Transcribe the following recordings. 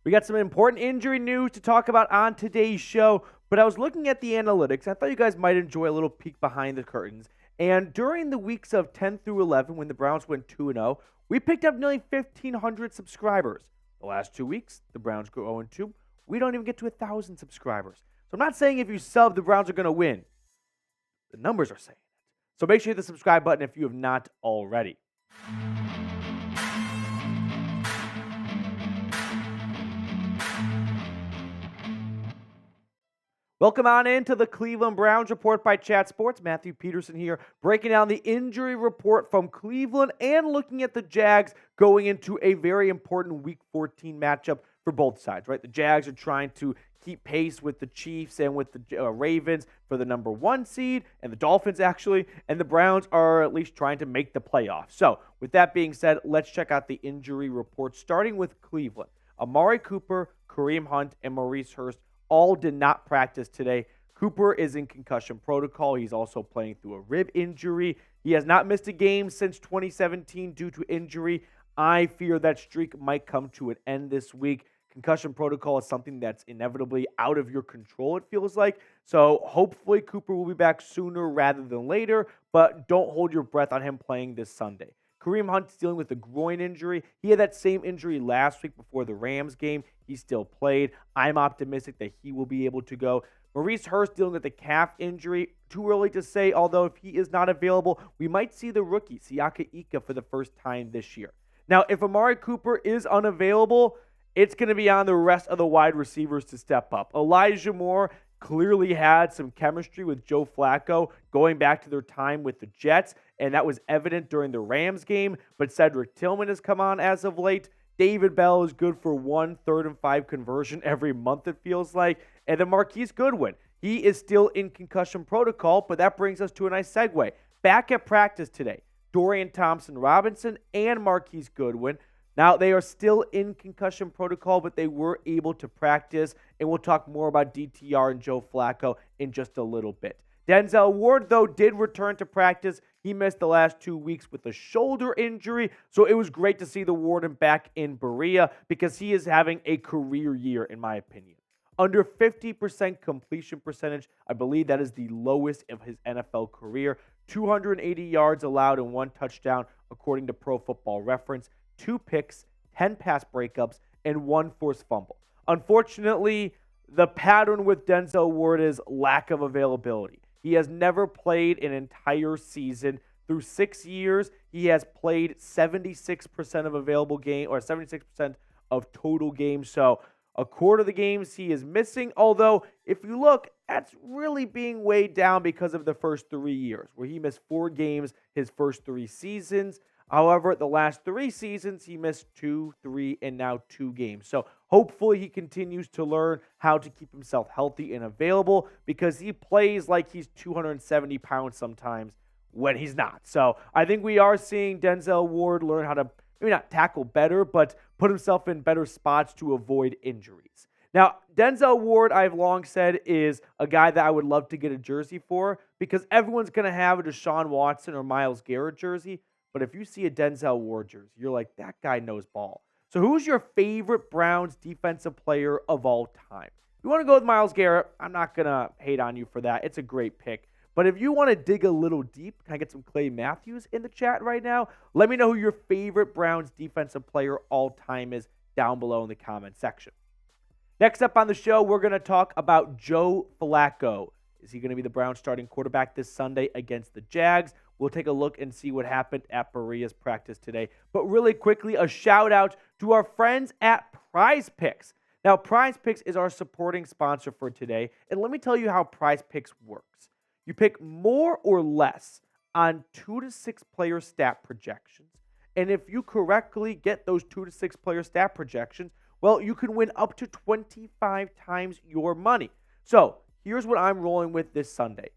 We got some important injury news to talk about on today's show, but I was looking at the analytics. I thought you guys might enjoy a little peek behind the curtains. And during the weeks of 10 through 11, when the Browns went 2-0, we picked up nearly 1,500 subscribers. The last 2 weeks, the Browns go 0-2. We don't even get to 1,000 subscribers. So I'm not saying if you sub, the Browns are going to win. The numbers are saying it. So make sure you hit the subscribe button if you have not already. Welcome on into the Cleveland Browns Report by Chat Sports. Matthew Peterson here, breaking down the injury report from Cleveland and looking at the Jags going into a very important Week 14 matchup for both sides, right? The Jags are trying to keep pace with the Chiefs and with the Ravens for the number 1 seed, and the Dolphins actually, and the Browns are at least trying to make the playoffs. So with that being said, let's check out the injury report, starting with Cleveland. Amari Cooper, Kareem Hunt, and Maurice Hurst all did not practice today. Cooper is in concussion protocol. He's also playing through a rib injury. He has not missed a game since 2017 due to injury. I fear that streak might come to an end this week. Concussion protocol is something that's inevitably out of your control, it feels like. So hopefully Cooper will be back sooner rather than later, but don't hold your breath on him playing this Sunday. Kareem Hunt's dealing with a groin injury. He had that same injury last week before the Rams game. He still played. I'm optimistic that he will be able to go. Maurice Hurst dealing with a calf injury. Too early to say, although if he is not available, we might see the rookie, Siaka Ika, for the first time this year. Now, if Amari Cooper is unavailable, it's going to be on the rest of the wide receivers to step up. Elijah Moore clearly had some chemistry with Joe Flacco going back to their time with the Jets, and that was evident during the Rams game, but Cedric Tillman has come on as of late. David Bell is good for 1 3rd and 5 conversion every month, it feels like. And then Marquise Goodwin, he is still in concussion protocol, but that brings us to a nice segue. Back at practice today, Dorian Thompson-Robinson and Marquise Goodwin. Now, they are still in concussion protocol, but they were able to practice, and we'll talk more about DTR and Joe Flacco in just a little bit. Denzel Ward, though, did return to practice. He missed the last 2 weeks with a shoulder injury, so it was great to see the Warden back in Berea because he is having a career year, in my opinion. Under 50% completion percentage, I believe that is the lowest of his NFL career. 280 yards allowed and 1 touchdown, according to Pro Football Reference. 2 picks, 10 pass breakups, and 1 forced fumble. Unfortunately, the pattern with Denzel Ward is lack of availability. He has never played an entire season. Through 6 years, he has played 76% of available game, or 76% of total games. So a quarter of the games he is missing, although if you look, that's really being weighed down because of the first 3 years, where he missed 4 games his first 3 seasons. However, the last 3 seasons, he missed 2, 3, and now 2 games. So hopefully he continues to learn how to keep himself healthy and available because he plays like he's 270 pounds sometimes when he's not. So I think we are seeing Denzel Ward learn how to maybe not tackle better, but put himself in better spots to avoid injuries. Now, Denzel Ward, I've long said, is a guy that I would love to get a jersey for because everyone's going to have a Deshaun Watson or Myles Garrett jersey. But if you see a Denzel Ward jersey, you're like, that guy knows ball. So who's your favorite Browns defensive player of all time? If you want to go with Myles Garrett, I'm not going to hate on you for that. It's a great pick. But if you want to dig a little deep, can I get some Clay Matthews in the chat right now? Let me know who your favorite Browns defensive player all time is down below in the comment section. Next up on the show, we're going to talk about Joe Flacco. Is he going to be the Browns starting quarterback this Sunday against the Jags? We'll take a look and see what happened at Berea's practice today. But really quickly, a shout out to our friends at Prize Picks. Now, Prize Picks is our supporting sponsor for today. And let me tell you how Prize Picks works. You pick more or less on 2 to 6 player stat projections. And if you correctly get those 2 to 6 player stat projections, well, you can win up to 25 times your money. So here's what I'm rolling with this Sunday.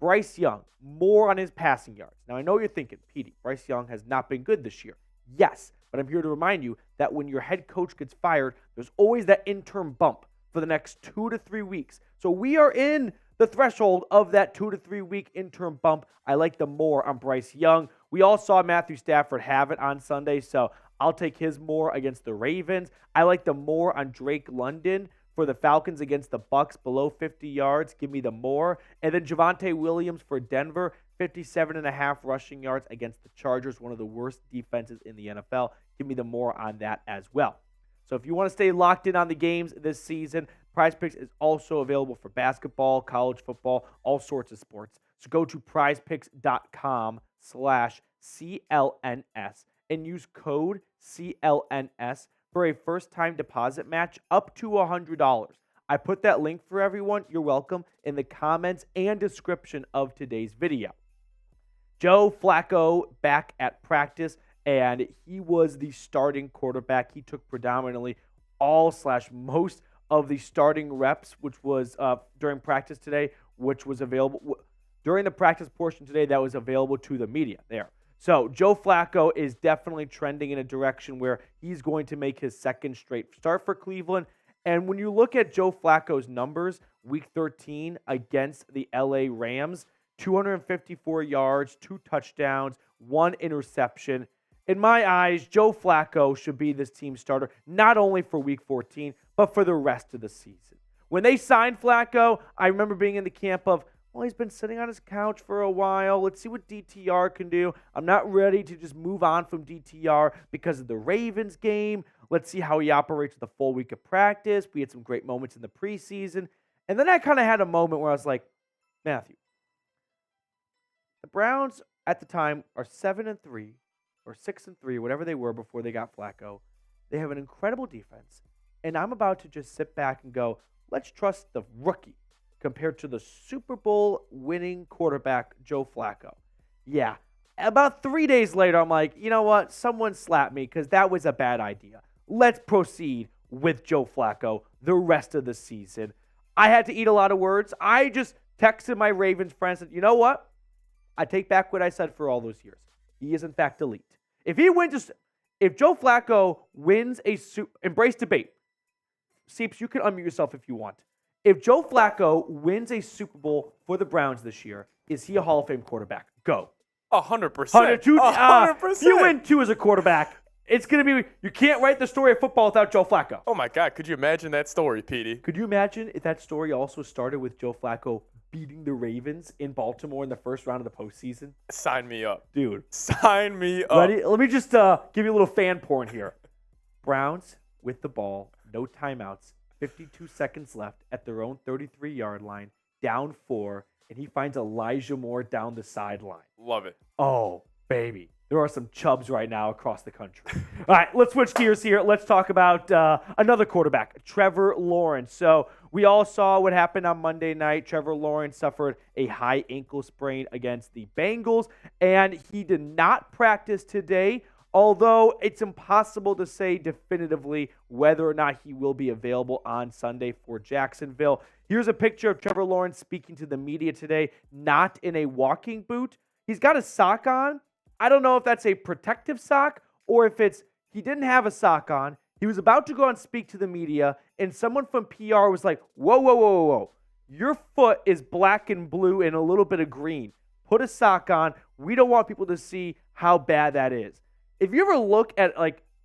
Bryce Young, more on his passing yards. Now, I know you're thinking, Petey, Bryce Young has not been good this year. Yes, but I'm here to remind you that when your head coach gets fired, there's always that interim bump for the next 2 to 3 weeks. So we are in the threshold of that 2 to 3 week interim bump. I like the more on Bryce Young. We all saw Matthew Stafford have it on Sunday, so I'll take his more against the Ravens. I like the more on Drake London for the Falcons against the Bucks below 50 yards. Give me the more. And then Javonte Williams for Denver, 57.5 rushing yards against the Chargers, one of the worst defenses in the NFL. Give me the more on that as well. So if you want to stay locked in on the games this season, PrizePicks is also available for basketball, college football, all sorts of sports. So go to prizepicks.com/CLNS and use code CLNS for a first-time deposit match up to $100. I put that link for everyone, you're welcome, in the comments and description of today's video. Joe Flacco back at practice, and he was the starting quarterback. He took predominantly most of the starting reps, which was during practice today, which was available during the practice portion today that was available to the media there. So Joe Flacco is definitely trending in a direction where he's going to make his second straight start for Cleveland. And when you look at Joe Flacco's numbers, Week 13 against the LA Rams, 254 yards, 2 touchdowns, 1 interception. In my eyes, Joe Flacco should be this team's starter, not only for Week 14, but for the rest of the season. When they signed Flacco, I remember being in the camp of, well, he's been sitting on his couch for a while. Let's see what DTR can do. I'm not ready to just move on from DTR because of the Ravens game. Let's see how he operates with a full week of practice. We had some great moments in the preseason. And then I kind of had a moment where I was like, Matthew, the Browns at the time are 7-3 or 6-3, whatever they were before they got Flacco. They have an incredible defense. And I'm about to just sit back and go, let's trust the rookie compared to the Super Bowl winning quarterback, Joe Flacco. Yeah. About 3 days later, I'm like, you know what? Someone slapped me because that was a bad idea. Let's proceed with Joe Flacco the rest of the season. I had to eat a lot of words. I just texted my Ravens friends and said, you know what? I take back what I said for all those years. He is, in fact, elite. If Joe Flacco wins embrace debate. Seeps, you can unmute yourself if you want. If Joe Flacco wins a Super Bowl for the Browns this year, is he a Hall of Fame quarterback? Go. 100%. 100%. If you win 2 as a quarterback, it's going to be, you can't write the story of football without Joe Flacco. Oh, my God. Could you imagine that story, Petey? Could you imagine if that story also started with Joe Flacco beating the Ravens in Baltimore in the first round of the postseason? Sign me up. Dude. Sign me up. Ready? Let me just give you a little fan porn here. Browns with the ball, no timeouts, 52 seconds left at their own 33-yard line, down 4, and he finds Elijah Moore down the sideline. Love it. Oh, baby. There are some chubs right now across the country. All right, let's switch gears here. Let's talk about another quarterback, Trevor Lawrence. So we all saw what happened on Monday night. Trevor Lawrence suffered a high ankle sprain against the Bengals, and he did not practice today, although it's impossible to say definitively whether or not he will be available on Sunday for Jacksonville. Here's a picture of Trevor Lawrence speaking to the media today, not in a walking boot. He's got a sock on. I don't know if that's a protective sock or if he didn't have a sock on. He was about to go and speak to the media, and someone from PR was like, whoa, whoa, whoa, whoa, whoa. Your foot is black and blue and a little bit of green. Put a sock on. We don't want people to see how bad that is. If you ever look at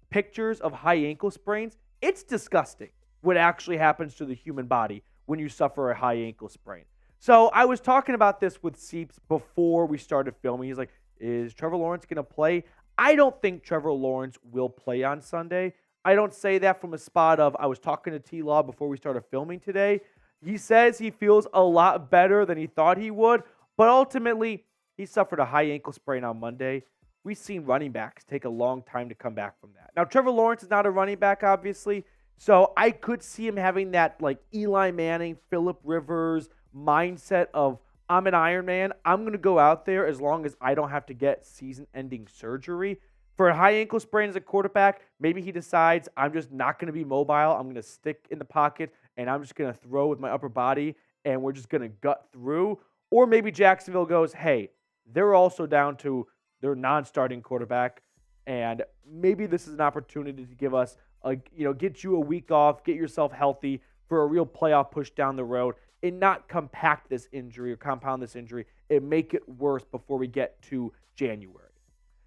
pictures of high ankle sprains, it's disgusting what actually happens to the human body when you suffer a high ankle sprain. So I was talking about this with Seeps before we started filming. He's like, is Trevor Lawrence going to play? I don't think Trevor Lawrence will play on Sunday. I don't say that from a spot of I was talking to T-Law before we started filming today. He says he feels a lot better than he thought he would, but ultimately he suffered a high ankle sprain on Monday. We've seen running backs take a long time to come back from that. Now, Trevor Lawrence is not a running back, obviously, so I could see him having that Eli Manning, Phillip Rivers mindset of, I'm an Iron Man. I'm going to go out there as long as I don't have to get season-ending surgery. For a high ankle sprain as a quarterback, maybe he decides I'm just not going to be mobile. I'm going to stick in the pocket, and I'm just going to throw with my upper body, and we're just going to gut through. Or maybe Jacksonville goes, hey, they're also down to their non-starting quarterback, and maybe this is an opportunity to give us, get you a week off, get yourself healthy for a real playoff push down the road, and not compact this injury or compound this injury and make it worse before we get to January.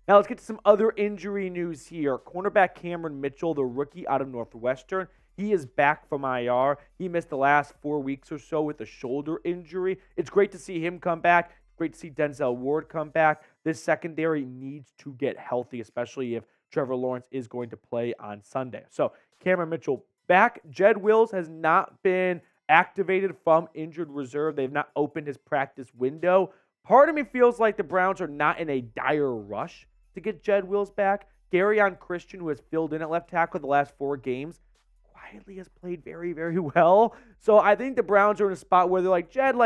Now let's get to some other injury news here. Cornerback Cameron Mitchell, the rookie out of Northwestern, he is back from IR. He missed the last 4 weeks or so with a shoulder injury. It's great to see him come back. Great to see Denzel Ward come back. This secondary needs to get healthy, especially if Trevor Lawrence is going to play on Sunday. So Cameron Mitchell back. Jed Wills has not been activated from injured reserve. They've not opened his practice window. Part of me feels like the Browns are not in a dire rush to get Jed Wills back. Dorian Christian, who has filled in at left tackle the last 4 games, quietly has played very, very well. So I think the Browns are in a spot where they're like, Jed,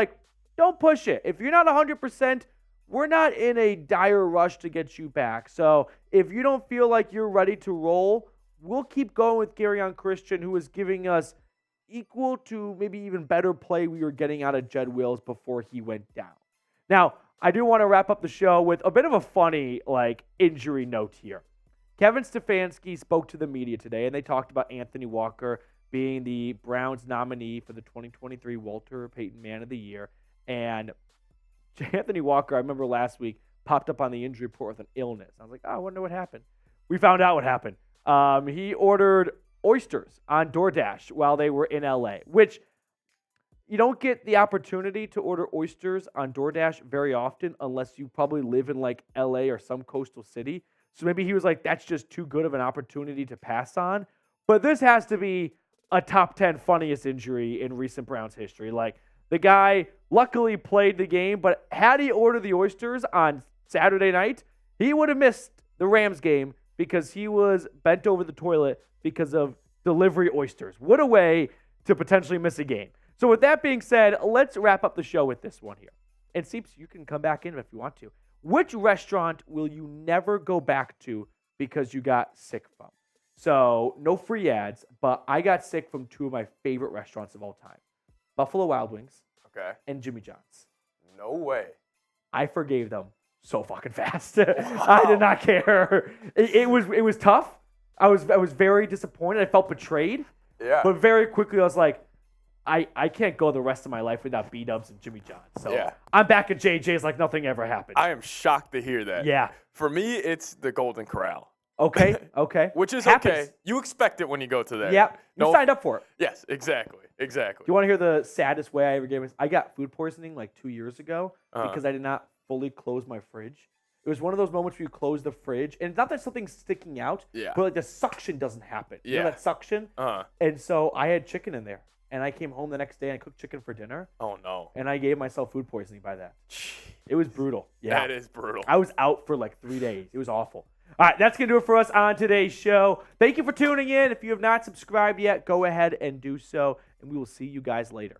don't push it. If you're not 100%, we're not in a dire rush to get you back. So if you don't feel like you're ready to roll, we'll keep going with Dorian Christian, who is giving us equal to maybe even better play we were getting out of Jed Wills before he went down. Now, I do want to wrap up the show with a bit of a funny, injury note here. Kevin Stefanski spoke to the media today, and they talked about Anthony Walker being the Browns nominee for the 2023 Walter Payton Man of the Year. And Anthony Walker, I remember last week, popped up on the injury report with an illness. I was like, I wonder what happened. We found out what happened. He ordered oysters on DoorDash while they were in LA, which you don't get the opportunity to order oysters on DoorDash very often unless you probably live in LA or some coastal city. So maybe he was like, that's just too good of an opportunity to pass on. But this has to be a top 10 funniest injury in recent Browns history. The guy luckily played the game, but had he ordered the oysters on Saturday night, he would have missed the Rams game because he was bent over the toilet because of delivery oysters. What a way to potentially miss a game. So with that being said, let's wrap up the show with this one here. And Seeps, you can come back in if you want to. Which restaurant will you never go back to because you got sick from? So no free ads, but I got sick from 2 of my favorite restaurants of all time. Buffalo Wild Wings and Jimmy John's. No way. I forgave them so fucking fast. I did not care. It was tough. I was very disappointed. I felt betrayed. Yeah. But very quickly I was like, I can't go the rest of my life without B-Dubs and Jimmy John's. So yeah. I'm back at JJ's like nothing ever happened. I am shocked to hear that. Yeah. For me, it's the Golden Corral. Okay. Which is Happens. okay. You expect it when you go to that. Yep. You signed up for it. Yes, exactly. Do you want to hear the saddest way I ever gave? I got food poisoning 2 years ago because I did not fully close my fridge. It was one of those moments where you close the fridge, and it's not that something's sticking out, but the suction doesn't happen. You know that suction? And so I had chicken in there, and I came home the next day and I cooked chicken for dinner. Oh, no. And I gave myself food poisoning by that. It was brutal. Yeah. That is brutal. I was out for 3 days. It was awful. All right, that's going to do it for us on today's show. Thank you for tuning in. If you have not subscribed yet, go ahead and do so, and we will see you guys later.